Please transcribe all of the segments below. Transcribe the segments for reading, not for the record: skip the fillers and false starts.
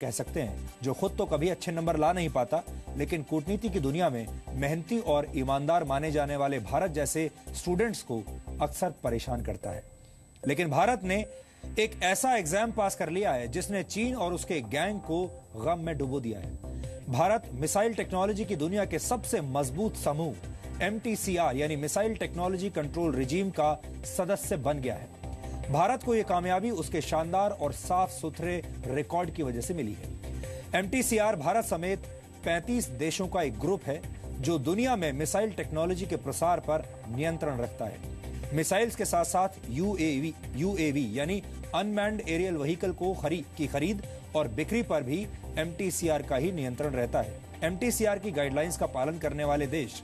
कह सकते हैं, जो खुद तो कभी अच्छे नंबर ला नहीं पाता, लेकिन कूटनीति की दुनिया में मेहनती और ईमानदार माने जाने वाले भारत जैसे स्टूडेंट्स को अक्सर परेशान करता है। लेकिन भारत ने एक ऐसा एग्जाम पास कर लिया है जिसने चीन और उसके गैंग को गम में डुबो दिया है। भारत मिसाइल टेक्नोलॉजी की दुनिया के सबसे मजबूत समूह MTCR यानी मिसाइल टेक्नोलॉजी कंट्रोल रिजीम का सदस्य बन गया है। भारत को यह कामयाबी उसके शानदार और साफ सुथरे रिकॉर्ड की वजह से मिली है। MTCR भारत समेत 35 देशों का एक ग्रुप है जो दुनिया में मिसाइल टेक्नोलॉजी के प्रसार पर नियंत्रण रखता है। मिसाइल्स के साथ साथ UAV यानी अनमैन्ड एरियल व्हीकल को खरीद और बिक्री पर भी MTCR का ही नियंत्रण रहता है। MTCR की गाइडलाइंस का पालन करने वाले देश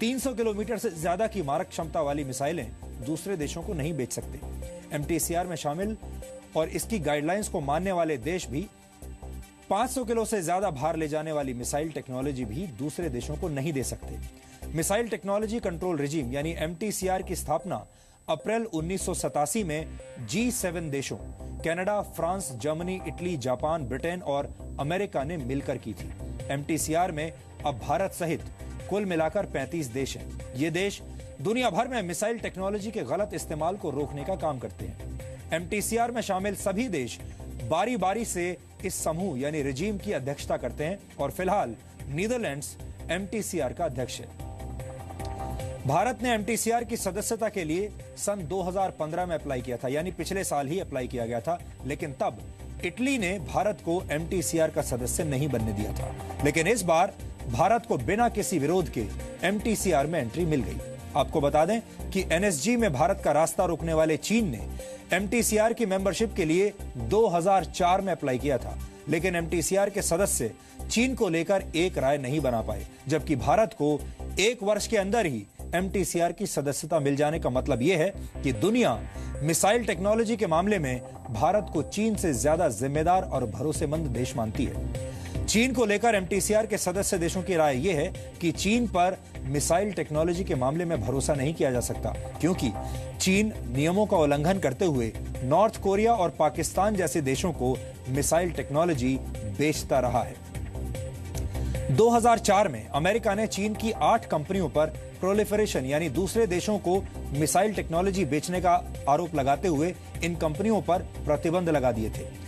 300 किलोमीटर से ज्यादा की मारक क्षमता वाली मिसाइलें दूसरे देशों को नहीं बेच सकते। MTCR में शामिल और इसकी गाइडलाइंस को मानने वाले देश भी 500 किलो से ज्यादा भार ले जाने वाली मिसाइल टेक्नोलॉजी भी दूसरे देशों को नहीं दे सकते। मिसाइल टेक्नोलॉजी कंट्रोल रिजीम यानी MTCR की स्थापना अप्रैल 1987 में G7 देशों Canada, France, Germany, Italy, Japan, Britain और अमेरिका ने मिलकर की थी। MTCR में अब भारत सहित कुल मिलाकर 35 देश हैं। ये देश दुनिया भर में मिसाइल टेक्नोलॉजी के गलत इस्तेमाल को रोकने का काम करते हैं। MTCR में शामिल सभी देश बारी बारी से इस समूह यानी रिजीम की अध्यक्षता करते हैं और फिलहाल नीदरलैंड्स MTCR का अध्यक्ष है। भारत ने MTCR की सदस्यता के लिए सन 2015 में अप्लाई किया था, यानी पिछले साल ही अप्लाई किया गया था, लेकिन तब इटली ने भारत को MTCR का सदस्य नहीं बनने दिया था। लेकिन इस बार भारत को बिना किसी विरोध के MTCR में एंट्री मिल गई। आपको बता दें कि NSG में भारत का रास्ता रोकने वाले चीन ने MTCR की मेंबरशिप के लिए 2004 में अप्लाई किया था, लेकिन MTCR के सदस्य चीन को लेकर एक राय नहीं बना पाए, जबकि भारत को 1 वर्ष के अंदर ही MTCR की सदस्यता मिल जाने का मतलब यह है कि दुनिया मिसाइल टेक्नोलॉजी के मामले में भारत को चीन से ज्यादा जिम्मेदार और भरोसेमंद देश मानती है। चीन को लेकर MTCR के सदस्य देशों की राय यह है कि चीन पर मिसाइल टेक्नोलॉजी के मामले में भरोसा नहीं किया जा सकता, क्योंकि चीन नियमों का उल्लंघन करते हुए नॉर्थ कोरिया और पाकिस्तान जैसे देशों को मिसाइल टेक्नोलॉजी बेचता रहा है। 2004 में अमेरिका ने चीन की 8 कंपनियों पर प्रोलिफरेशन यानी दूसरे देशों को मिसाइल टेक्नोलॉजी बेचने का आरोप लगाते हुए इन कंपनियों पर प्रतिबंध लगा दिए थे।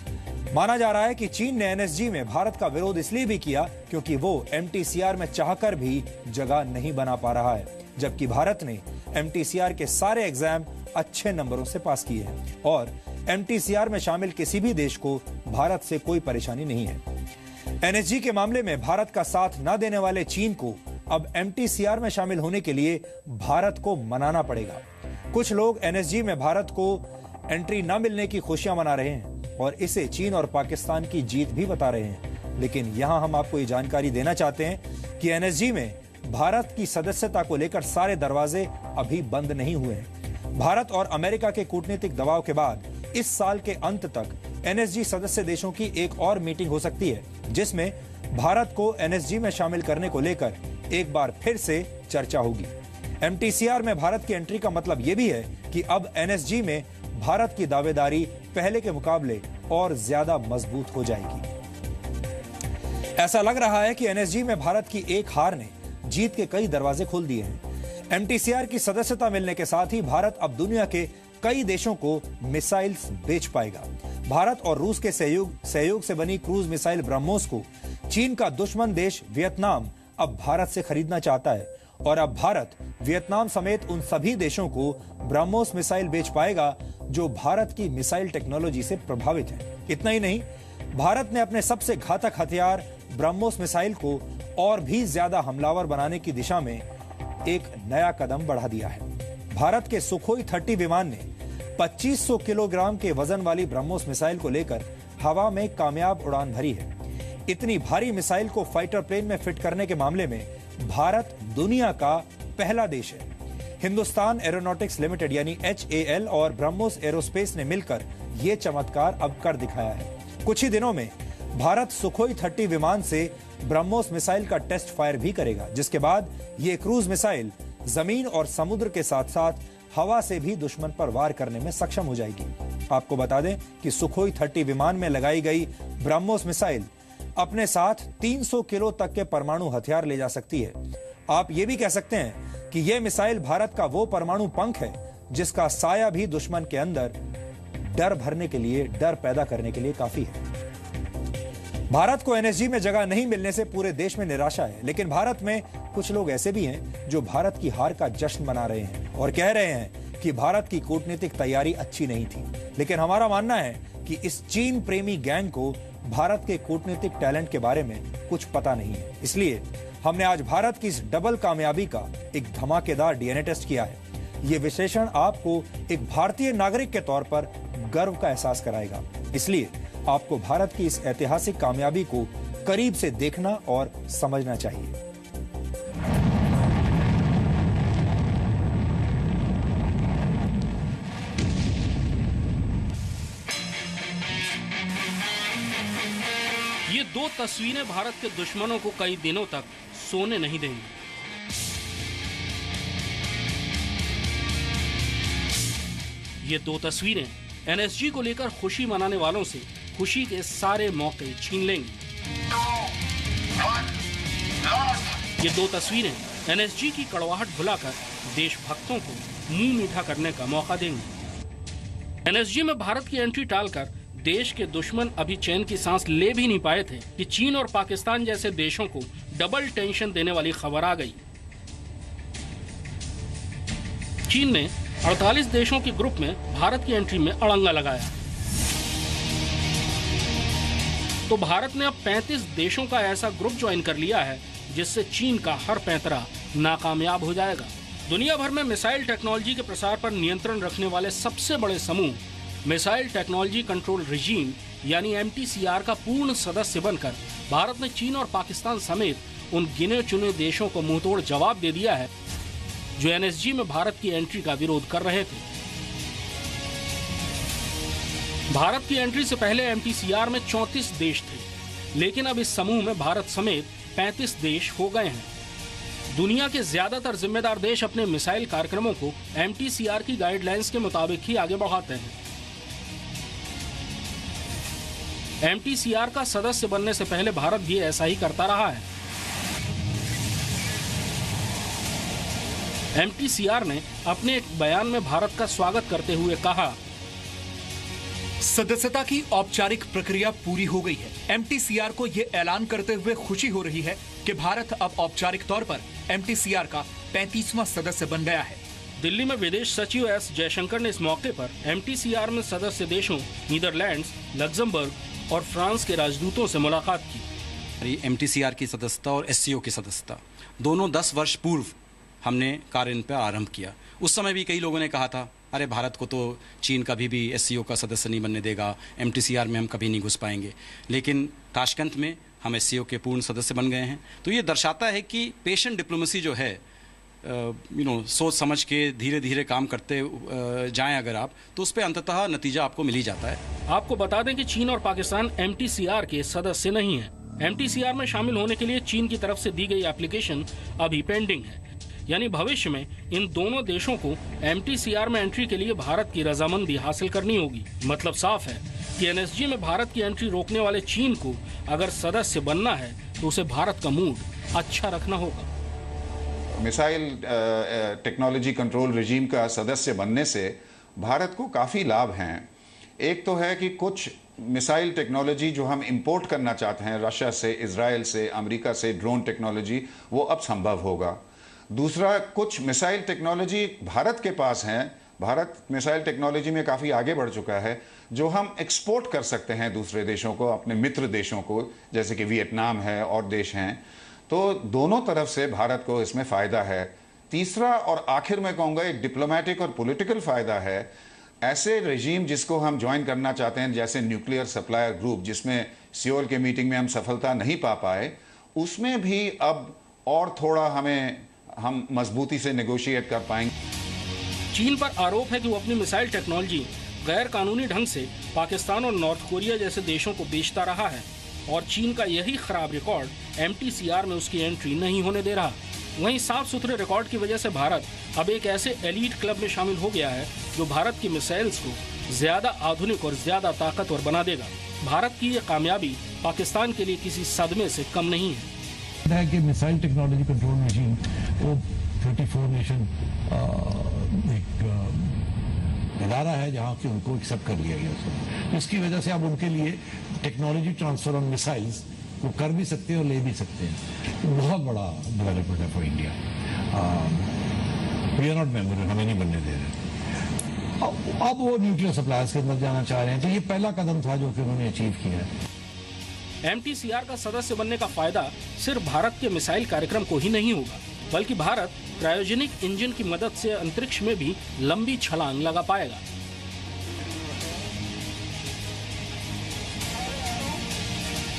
माना जा रहा है कि चीन ने NSG में भारत का विरोध इसलिए भी किया क्योंकि वो MTCR में चाहकर भी जगह नहीं बना पा रहा है, जबकि भारत ने MTCR के सारे एग्जाम अच्छे नंबरों से पास किए हैं और MTCR में शामिल किसी भी देश को भारत से कोई परेशानी नहीं है। NSG के मामले में भारत का साथ न देने वाले चीन को अब MTCR में शामिल होने के लिए भारत को मनाना पड़ेगा। कुछ लोग NSG में भारत को एंट्री न मिलने की खुशियां मना रहे हैं और इसे चीन और पाकिस्तान की जीत भी बता रहे हैं, लेकिन यहां हम आपको ये जानकारी देना चाहते हैं कि NSG में भारत की सदस्यता को लेकर सारे दरवाजे अभी बंद नहीं हुए हैं। भारत और अमेरिका के कूटनीतिक दबाव के बाद इस साल के अंत तक NSG सदस्य देशों की एक और मीटिंग हो सकती है, जिसमें भारत को NSG में शामिल करने को लेकर एक बार फिर से चर्चा होगी। MTCR में भारत की एंट्री का मतलब यह भी है कि अब NSG में भारत की दावेदारी पहले के मुकाबले और ज्यादा मजबूत हो जाएगी। ऐसा लग रहा है कि NSG में भारत की एक हार ने जीत के कई दरवाजे खोल दिए हैं। MTCR की सदस्यता मिलने के साथ ही भारत अब दुनिया के कई देशों को मिसाइल्स बेच पाएगा। भारत और रूस के सहयोग से बनी क्रूज मिसाइल ब्रह्मोस को चीन का दुश्मन देश वियतनाम अब भारत से खरीदना चाहता है और अब भारत वियतनाम समेत उन सभी देशों को ब्रह्मोस मिसाइल बेच पाएगा जो भारत की मिसाइल टेक्नोलॉजी से प्रभावित है। इतना ही नहीं, भारत ने अपने सबसे घातक हथियार ब्रह्मोस मिसाइल को और भी ज्यादा हमलावर बनाने की दिशा में एक नया कदम बढ़ा दिया है। भारत के सुखोई 30 विमान ने 2500 किलोग्राम के वजन वाली ब्रह्मोस मिसाइल को लेकर हवा में कामयाब उड़ान भरी है। इतनी भारी मिसाइल को फाइटर प्लेन में फिट करने के मामले में भारत दुनिया का पहला देश है। हिंदुस्तान एरोनॉटिक्स लिमिटेड यानी HAL और ब्रह्मोस एरोस्पेस ने मिलकर यह चमत्कार अब कर दिखाया है। कुछ ही दिनों में भारत सुखोई 30 विमान से ब्रह्मोस मिसाइल का टेस्ट फायर भी करेगा, जिसके बाद यह क्रूज मिसाइल जमीन और समुद्र के साथ साथ हवा से भी दुश्मन पर वार करने में सक्षम हो जाएगी। आपको बता दें कि सुखोई 30 विमान में लगाई गई ब्रह्मोस मिसाइल अपने साथ 300 किलो तक के परमाणु हथियार ले जा सकती है। आप ये भी कह सकते हैं कि यह मिसाइल भारत का वो परमाणु पंख है जिसका साया भी दुश्मन के अंदर डर भरने के लिए, डर पैदा करने के लिए काफी है। भारत को एनएसजी में जगह नहीं मिलने से पूरे देश में निराशा है, लेकिन भारत में कुछ लोग ऐसे भी हैं जो भारत की हार का जश्न मना रहे हैं और कह रहे हैं कि भारत की कूटनीतिक तैयारी अच्छी नहीं थी। लेकिन हमारा मानना है कि इस चीन प्रेमी गैंग को भारत के कूटनीतिक टैलेंट के बारे में कुछ पता नहीं है। इसलिए हमने आज भारत की इस डबल कामयाबी का एक धमाकेदार डीएनए टेस्ट किया है। यह विश्लेषण आपको एक भारतीय नागरिक के तौर पर गर्व का एहसास कराएगा। इसलिए आपको भारत की इस ऐतिहासिक कामयाबी को करीब से देखना और समझना चाहिए। ये दो तस्वीरें भारत के दुश्मनों को कई दिनों तक सोने नहीं देंगी। ये दो तस्वीरें एनएसजी को लेकर खुशी मनाने वालों से खुशी के सारे मौके छीन लेंगी। ये दो तस्वीरें एनएसजी की कड़वाहट भुलाकर देशभक्तों को मुंह मीठा करने का मौका देंगी। एनएसजी में भारत की एंट्री टालकर देश के दुश्मन अभी चैन की सांस ले भी नहीं पाए थे कि चीन और पाकिस्तान जैसे देशों को डबल टेंशन देने वाली खबर आ गई। चीन ने 48 देशों के ग्रुप में भारत की एंट्री में अड़ंगा लगाया, तो भारत ने अब 35 देशों का ऐसा ग्रुप ज्वाइन कर लिया है जिससे चीन का हर पैंतरा नाकामयाब हो जाएगा। दुनिया भर में मिसाइल टेक्नोलॉजी के प्रसार पर नियंत्रण रखने वाले सबसे बड़े समूह मिसाइल टेक्नोलॉजी कंट्रोल रिजीम यानी MTCR का पूर्ण सदस्य बनकर भारत ने चीन और पाकिस्तान समेत उन गिने चुने देशों को मुंहतोड़ जवाब दे दिया है जो एनएसजी में भारत की एंट्री का विरोध कर रहे थे। भारत की एंट्री से पहले MTCR में 34 देश थे, लेकिन अब इस समूह में भारत समेत 35 देश हो गए हैं। दुनिया के ज्यादातर जिम्मेदार देश अपने मिसाइल कार्यक्रमों को MTCR की गाइडलाइंस के मुताबिक ही आगे बढ़ाते हैं। MTCR का सदस्य बनने से पहले भारत भी ऐसा ही करता रहा है। MTCR ने अपने एक बयान में भारत का स्वागत करते हुए कहा, सदस्यता की औपचारिक प्रक्रिया पूरी हो गई है। MTCR को ये ऐलान करते हुए खुशी हो रही है कि भारत अब औपचारिक तौर पर MTCR का 35वां सदस्य बन गया है। दिल्ली में विदेश सचिव S जयशंकर ने इस मौके पर MTCR में सदस्य देशों नीदरलैंड्स, लग्जमबर्ग और फ्रांस के राजदूतों से मुलाकात की। MTCR की सदस्यता और SCO की सदस्यता दोनों 10 वर्ष पूर्व हमने कार्य इन पर आरंभ किया। उस समय भी कई लोगों ने कहा था, अरे भारत को तो चीन कभी भी SCO का सदस्य नहीं बनने देगा, MTCR में हम कभी नहीं घुस पाएंगे। लेकिन ताशकंद में हम SCO के पूर्ण सदस्य बन गए हैं। तो ये दर्शाता है कि पेशेंट डिप्लोमेसी जो है, सोच समझ के धीरे धीरे काम करते जाएं अगर आप, तो उस पर अंततः नतीजा आपको मिल ही जाता है। आपको बता दें कि चीन और पाकिस्तान MTCR के सदस्य नहीं है। MTCR में शामिल होने के लिए चीन की तरफ से दी गई एप्लीकेशन अभी पेंडिंग है, यानी भविष्य में इन दोनों देशों को MTCR में एंट्री के लिए भारत की रजामंदी हासिल करनी होगी। मतलब साफ है कि एनएसजी में भारत की एंट्री रोकने वाले चीन को अगर सदस्य बनना है तो उसे भारत का मूड अच्छा रखना होगा। मिसाइल टेक्नोलॉजी कंट्रोल रिजीम का सदस्य बनने से भारत को काफ़ी लाभ हैं। एक तो है कि कुछ मिसाइल टेक्नोलॉजी जो हम इंपोर्ट करना चाहते हैं रशिया से, इजराइल से, अमेरिका से, ड्रोन टेक्नोलॉजी, वो अब संभव होगा। दूसरा, कुछ मिसाइल टेक्नोलॉजी भारत के पास हैं, भारत मिसाइल टेक्नोलॉजी में काफ़ी आगे बढ़ चुका है, जो हम एक्सपोर्ट कर सकते हैं दूसरे देशों को, अपने मित्र देशों को, जैसे कि वियतनाम है और देश हैं। तो दोनों तरफ से भारत को इसमें फ़ायदा है। तीसरा और आखिर में कहूँगा एक डिप्लोमेटिक और पॉलिटिकल फ़ायदा है। ऐसे रजीम जिसको हम ज्वाइन करना चाहते हैं, जैसे न्यूक्लियर सप्लायर ग्रुप, जिसमें सियोल के मीटिंग में हम सफलता नहीं पा पाए, उसमें भी अब और थोड़ा हम मजबूती से नेगोशिएट कर पाएंगे। चीन पर आरोप है कि वो अपनी मिसाइल टेक्नोलॉजी गैर कानूनी ढंग से पाकिस्तान और नॉर्थ कोरिया जैसे देशों को बेचता रहा है और चीन का यही खराब रिकॉर्ड MTCR में उसकी एंट्री नहीं होने दे रहा। वहीं साफ सुथरे रिकॉर्ड की वजह से भारत अब एक ऐसे एलीट क्लब में शामिल हो गया है जो भारत की मिसाइल्स को ज्यादा आधुनिक और ज्यादा ताकतवर बना देगा। भारत की ये कामयाबी पाकिस्तान के लिए किसी सदमे से कम नहीं है कि मिसाइल टेक्नोलॉजी कंट्रोल मशीन वो 34 नेशन एक इदारा है जहां की उनको एक्सेप्ट कर लिया गया। इसकी वजह से अब उनके लिए टेक्नोलॉजी ट्रांसफर ऑन मिसाइल्स वो कर भी सकते हैं और ले भी सकते हैं। बहुत बड़ा डेवलपमेंट है for India. We are not member, हमें नहीं बनने दे रहे। अब वो न्यूक्लियर सप्लायर्स के अंदर जाना चाह रहे हैं, तो ये पहला कदम था जो कि उन्होंने अचीव किया है। MTCR का सदस्य बनने का फायदा सिर्फ भारत के मिसाइल कार्यक्रम को ही नहीं होगा, बल्कि भारत क्रायोजेनिक इंजन की मदद से अंतरिक्ष में भी लंबी छलांग लगा पाएगा।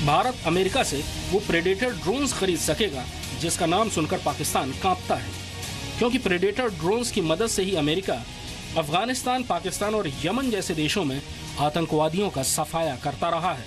भारत अमेरिका से वो प्रेडेटर ड्रोन्स खरीद सकेगा जिसका नाम सुनकर पाकिस्तान कांपता है, क्योंकि प्रेडेटर ड्रोन्स की मदद से ही अमेरिका अफगानिस्तान, पाकिस्तान और यमन जैसे देशों में आतंकवादियों का सफाया करता रहा है।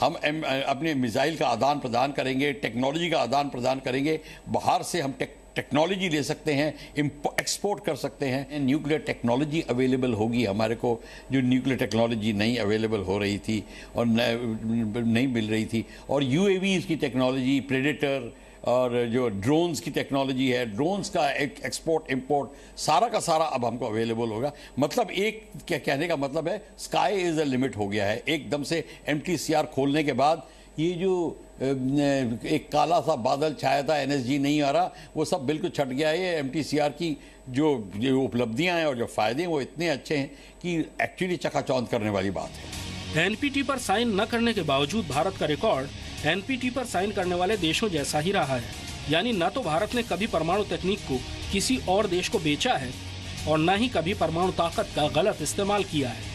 हम अपने मिसाइल का आदान प्रदान करेंगे, टेक्नोलॉजी का आदान प्रदान करेंगे। बाहर से हम टेक्नोलॉजी ले सकते हैं, एक्सपोर्ट कर सकते हैं। न्यूक्लियर टेक्नोलॉजी अवेलेबल होगी हमारे को, जो न्यूक्लियर टेक्नोलॉजी नहीं अवेलेबल हो रही थी और नहीं मिल रही थी। और UAVs की टेक्नोलॉजी, प्रेडेटर और जो ड्रोन्स की टेक्नोलॉजी है, ड्रोन्स का एक्सपोर्ट इंपोर्ट सारा का सारा अब हमको अवेलेबल होगा। मतलब एक क्या कहने का मतलब है, स्काई इज अ लिमिट हो गया है। एकदम से MTCR खोलने के बाद ये जो एक काला सा बादल छाया था, NSG नहीं आ रहा, वो सब बिल्कुल छट गया है। ये MTCR की जो उपलब्धियां हैं और जो फायदे हैं वो इतने अच्छे हैं कि एक्चुअली चकाचौंध करने वाली बात है। NPT पर साइन न करने के बावजूद भारत का रिकॉर्ड NPT पर साइन करने वाले देशों जैसा ही रहा है। यानी न तो भारत ने कभी परमाणु तकनीक को किसी और देश को बेचा है और न ही कभी परमाणु ताकत का गलत इस्तेमाल किया है।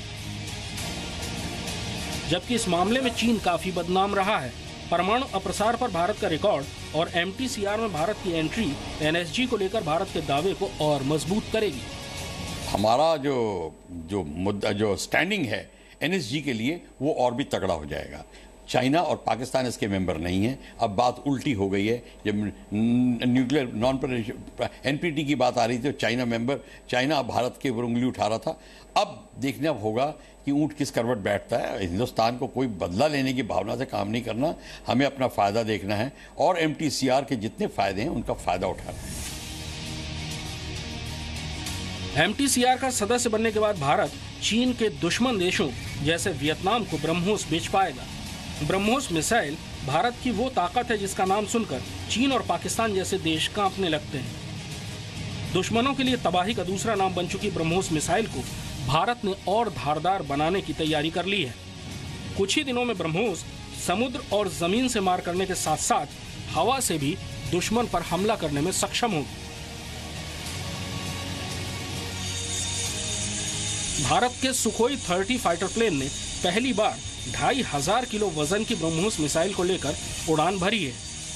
जबकि इस मामले में चीन काफी बदनाम रहा है। परमाणु अप्रसार पर भारत का रिकॉर्ड और MTCR में भारत की एंट्री NSG को लेकर भारत के दावे को और मजबूत करेगी। हमारा जो मुद्दा, जो स्टैंडिंग है NSG के लिए, वो और भी तगड़ा हो जाएगा। चाइना और पाकिस्तान इसके मेंबर नहीं है। अब बात उल्टी हो गई है। जब न्यूक्लियर नॉन NPT की बात आ रही थी तो चाइना भारत के ऊपर उंगली उठा रहा था। अब देखना होगा कि ऊंट किस करवट बैठता है। हिंदुस्तान को कोई बदला लेने की भावना से काम नहीं करना, हमें अपना फायदा देखना है और MTCR के जितने फायदे हैं उनका फायदा उठाना है। MTCR का सदस्य बनने के बाद भारत चीन के दुश्मन देशों जैसे वियतनाम को ब्रह्मोस बेच पाएगा। ब्रह्मोस मिसाइल भारत की वो ताकत है जिसका नाम सुनकर चीन और पाकिस्तान जैसे देश कांपने लगते हैं। दुश्मनों के लिए तबाही का दूसरा नाम बन चुकी ब्रह्मोस मिसाइल को भारत ने और धारदार बनाने की तैयारी कर ली है। कुछ ही दिनों में ब्रह्मोस समुद्र और जमीन से मार करने के साथ साथ हवा से भी दुश्मन पर हमला करने में सक्षम होगी। भारत के सुखोई 30 फाइटर प्लेन ने पहली बार 2500 किलो वजन की ब्रह्मोस मिसाइल को लेकर उड़ान भरी है।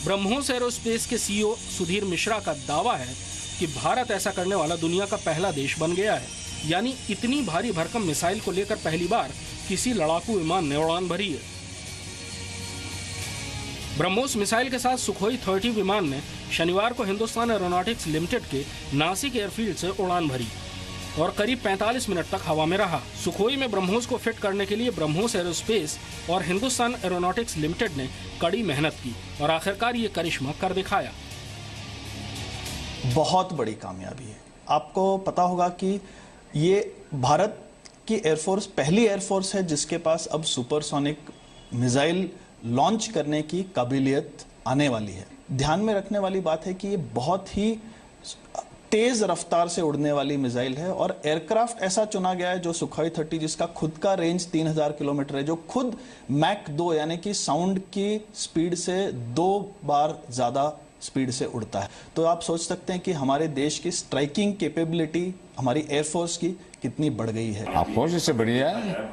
ब्रह्मोस एरोस्पेस के CEO सुधीर मिश्रा का दावा है कि भारत ऐसा करने वाला दुनिया का पहला देश बन गया है। यानी इतनी भारी भरकम मिसाइल को लेकर पहली बार किसी लड़ाकू विमान ने उड़ान भरी है। ब्रह्मोस मिसाइल के साथ सुखोई 30 विमान ने शनिवार को हिंदुस्तान एरोनॉटिक्स लिमिटेड के नासिक एयरफील्ड से उड़ान भरी और करीब 45 मिनट तक हवा में रहा। सुखोई में ब्रह्मोस को फिट करने के लिए ब्रह्मोस एरोस्पेस और हिंदुस्तान एरोनॉटिक्स लिमिटेड ने कड़ी मेहनत की और आखिरकार ये करिश्मा कर दिखाया। बहुत बड़ी कामयाबी है। आपको पता होगा कि ये भारत की एयरफोर्स पहली एयरफोर्स है जिसके पास अब सुपरसोनिक मिसाइल लॉन्च करने की काबिलियत आने वाली है। ध्यान में रखने वाली बात है कि ये बहुत ही तेज रफ्तार से उड़ने वाली मिसाइल है और एयरक्राफ्ट ऐसा चुना गया है जो सुखोई 30 जिसका खुद का रेंज 3000 किलोमीटर है, जो खुद मैक 2 यानी कि साउंड की स्पीड से 2 बार ज्यादा स्पीड से उड़ता है। तो आप सोच सकते हैं कि हमारे देश की स्ट्राइकिंग कैपेबिलिटी हमारी एयरफोर्स की कितनी बढ़ गई है। ऑफकोर्स इससे बढ़िया है।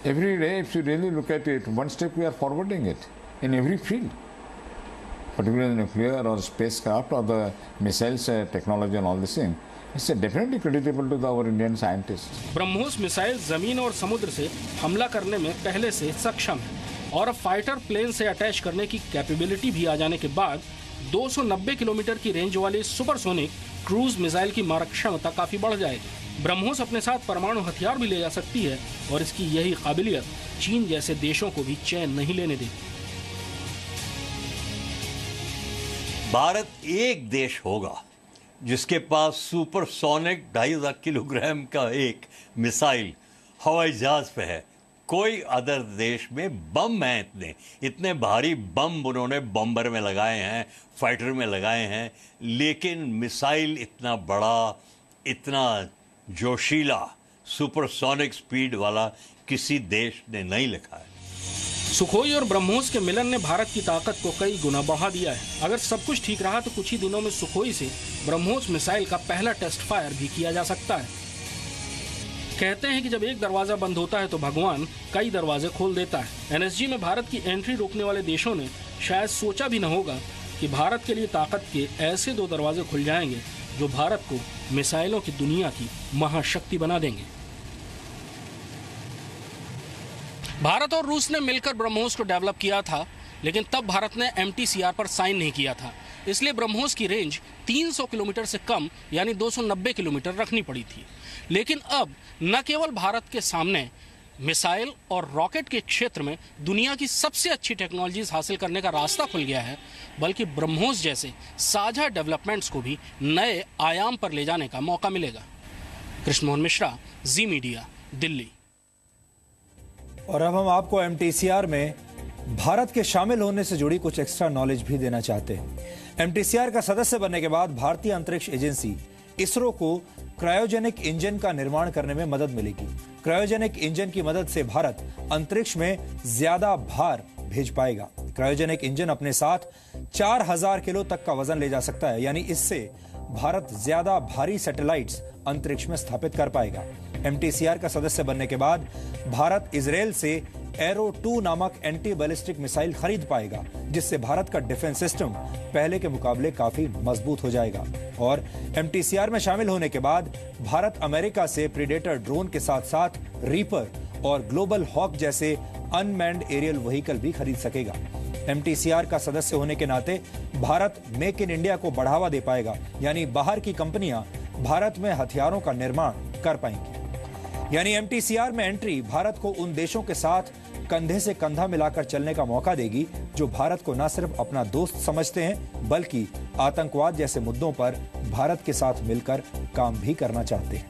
Every day if you really look at it, one step we are forwarding it in every field, particularly nuclear or spacecraft or the missiles technology and all this thing. It's definitely creditable to our Indian scientists. BrahMos missile जमीन और समुद्र से हमला करने में पहले से सक्षम है और अब फाइटर प्लेन से अटैच करने की कैपेबिलिटी भी आ जाने के बाद 290 किलोमीटर की रेंज वाली सुपरसोनिक क्रूज मिसाइल की मारक क्षमता काफी बढ़ जाएगी। ब्रह्मोस अपने साथ परमाणु हथियार भी ले जा सकती है और इसकी यही काबिलियत चीन जैसे देशों को भी चैन नहीं लेने देती। भारत एक देश होगा जिसके पास सुपरसोनिक 2.5 किलोग्राम का एक मिसाइल हवाई जहाज पे है। कोई अदर देश में बम हैं, इतने भारी बम उन्होंने बॉम्बर में लगाए हैं, फाइटर में लगाए हैं, लेकिन मिसाइल इतना बड़ा, इतना जोशीला, सुपरसोनिक स्पीड वाला किसी देश ने नहीं लिखा है। सुखोई और ब्रह्मोस के मिलन ने भारत की ताकत को कई गुना बढ़ा दिया है। अगर सब कुछ ठीक रहा तो कुछ ही दिनों में सुखोई से ब्रह्मोस मिसाइल का पहला टेस्ट फायर भी किया जा सकता है। कहते हैं कि जब एक दरवाजा बंद होता है तो भगवान कई दरवाजे खोल देता है। एनएसजी में भारत की एंट्री रोकने वाले देशों ने शायद सोचा भी न होगा कि भारत के लिए ताकत के ऐसे 2 दरवाजे खुल जाएंगे जो भारत को मिसाइलों की दुनिया की महाशक्ति बना देंगे। भारत और रूस ने मिलकर ब्रह्मोस को डेवलप किया था, लेकिन तब भारत ने MTCR पर साइन नहीं किया था। इसलिए ब्रह्मोस की रेंज 300 किलोमीटर से कम यानी 290 किलोमीटर रखनी पड़ी थी। लेकिन अब न केवल भारत के सामने मिसाइल और रॉकेट के क्षेत्र में दुनिया की सबसे अच्छी टेक्नोलॉजीज हासिल करने का रास्ता खुल गया है, बल्कि ब्रह्मोस जैसे साझा डेवलपमेंट्स को भी नए आयाम पर ले जाने का मौका मिलेगा। कृष्ण मोहन मिश्रा, जी मीडिया, दिल्ली। और अब हम आपको MTCR में भारत के शामिल होने से जुड़ी कुछ एक्स्ट्रा नॉलेज भी देना चाहते हैं। MTCR का सदस्य बनने के बाद भारतीय अंतरिक्ष एजेंसी इसरो को क्रायोजेनिक इंजन का निर्माण करने में मदद मिलेगी। क्रायोजेनिक इंजन की मदद से भारत अंतरिक्ष में ज्यादा भार भेज पाएगा। क्रायोजेनिक इंजन अपने साथ 4000 किलो तक का वजन ले जा सकता है, यानी इससे भारत ज्यादा भारी सैटेलाइट्स अंतरिक्ष में स्थापित कर पाएगा। MTCR का सदस्य बनने के बाद भारत इजराइल से एरो 2 नामक एंटी बैलिस्टिक मिसाइल खरीद पाएगा, जिससे भारत का डिफेंस सिस्टम पहले के मुकाबले काफी मजबूत हो जाएगा। और MTCR में शामिल होने के बाद भारत अमेरिका से प्रीडेटर ड्रोन के साथ साथ रीपर और ग्लोबल हॉक जैसे अनमैन्ड एरियल व्हीकल भी खरीद सकेगा। MTCR का सदस्य होने के नाते भारत मेक इन इंडिया को बढ़ावा दे पाएगा, यानी बाहर की कंपनियां भारत में हथियारों का निर्माण कर पाएंगी। यानी MTCR में एंट्री भारत को उन देशों के साथ कंधे से कंधा मिलाकर चलने का मौका देगी जो भारत को न सिर्फ अपना दोस्त समझते हैं, बल्कि आतंकवाद जैसे मुद्दों पर भारत के साथ मिलकर काम भी करना चाहते हैं।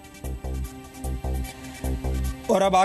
और अब